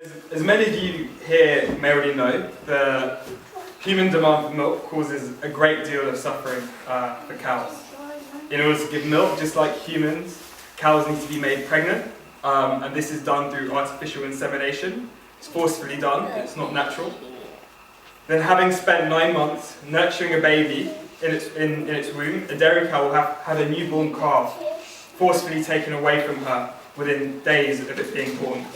As many of you here may already know, the human demand for milk causes a great deal of suffering for cows. In order to give milk, just like humans, cows need to be made pregnant, and this is done through artificial insemination. It's forcefully done, it's not natural. Then, having spent 9 months nurturing a baby in its womb, a dairy cow will have a newborn calf forcefully taken away from her within days of it being born.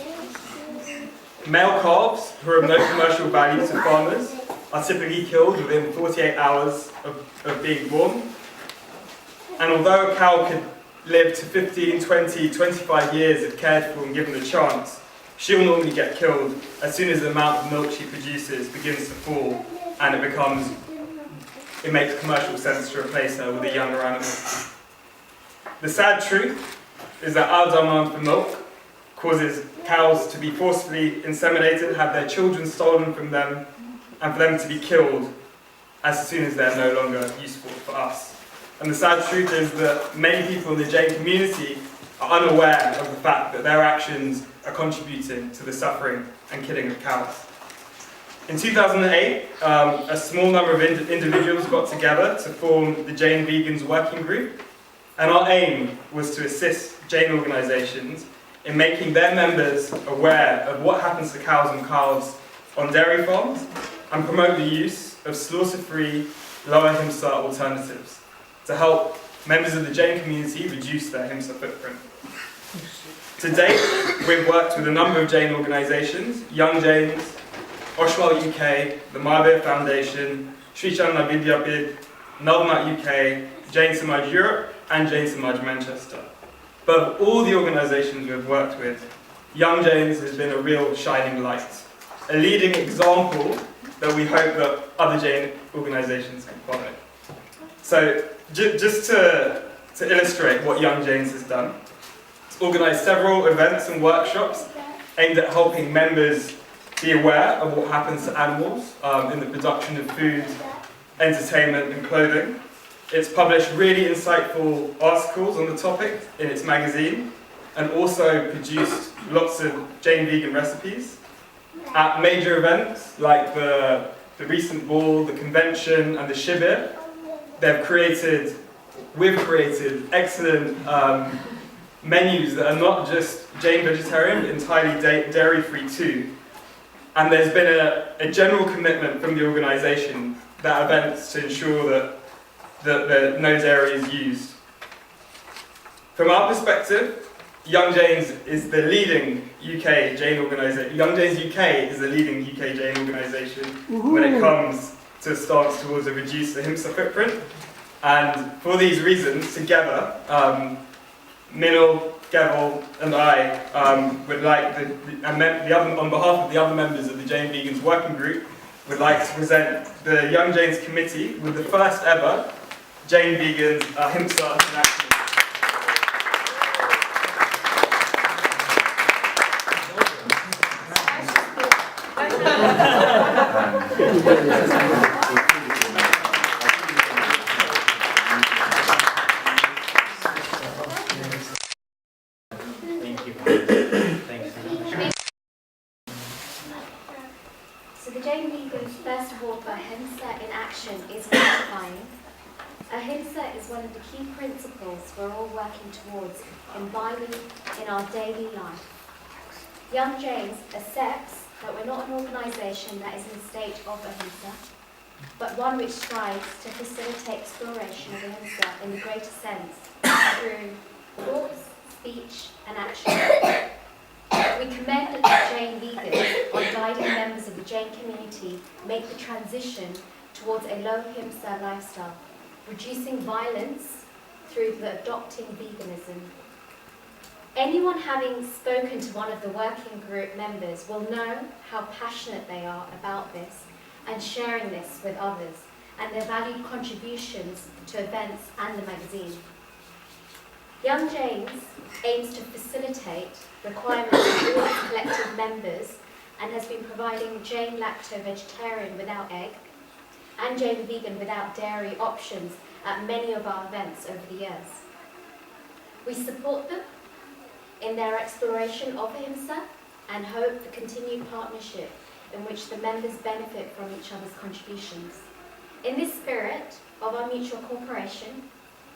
Male calves, who are of no commercial value to farmers, are typically killed within 48 hours of being born. And although a cow could live to 15, 20, 25 years if cared for and given the chance, she will normally get killed as soon as the amount of milk she produces begins to fall and it makes commercial sense to replace her with a younger animal. The sad truth is that our demand for milk causes cows to be forcibly inseminated, have their children stolen from them, and for them to be killed as soon as they're no longer useful for us. And the sad truth is that many people in the Jain community are unaware of the fact that their actions are contributing to the suffering and killing of cows. In 2008, a small number of individuals got together to form the Jain Vegans Working Group, and our aim was to assist Jain organisations in making their members aware of what happens to cows and calves on dairy farms and promote the use of slaughter-free, lower himsa alternatives to help members of the Jain community reduce their himsa footprint. To date, we've worked with a number of Jain organisations: Young Jains, Oshwell UK, the Mahavir Foundation, Sri Chandna Vidyapith, Nalmat UK, Jain Samaj Europe, and Jain Samaj Manchester. But of all the organisations we've worked with, Young Jains has been a real shining light, a leading example that we hope that other Jain organisations can follow. So, just to illustrate what Young Jains has done, it's organised several events and workshops aimed at helping members be aware of what happens to animals in the production of food, entertainment and clothing. It's published really insightful articles on the topic in its magazine, and also produced lots of Jain vegan recipes. At major events like the recent ball, the convention and the shibir, we've created excellent menus that are not just Jain vegetarian, but entirely dairy-free too. And there's been a general commitment from the organisation at events to ensure that no dairy is used. From our perspective, Young Jains is the leading UK Jain organisation. Young Jains UK is the leading UK Jain organisation when it comes to a stance towards a reduced himsa footprint. And for these reasons, together, Minal, Gevel and I would like, on behalf of the other members of the Jain Vegans Working Group, would like to present the Young Jains Committee with the first ever Jain Vegans Ahimsa in action. So the Jain Vegans First Award for Ahimsa in Action is gratifying. Ahimsa is one of the key principles we're all working towards imbibing in our daily life. Young Jains accepts that we're not an organisation that is in a state of Ahimsa, but one which strives to facilitate exploration of Ahimsa in the greater sense through thoughts, speech and action. We commend the Jain Vegans on guiding members of the Jain community make the transition towards a low himsa lifestyle, reducing violence through the adopting veganism. Anyone having spoken to one of the working group members will know how passionate they are about this and sharing this with others, and their valued contributions to events and the magazine. Young Jains aims to facilitate requirements of all its collective members and has been providing Jain lacto-vegetarian without egg and Jain vegan without dairy options at many of our events over the years. We support them in their exploration of Ahimsa and hope for continued partnership in which the members benefit from each other's contributions. In this spirit of our mutual cooperation,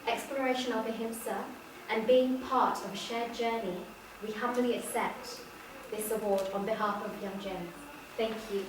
exploration of Ahimsa, and being part of a shared journey, we humbly accept this award on behalf of Young Jains. Thank you.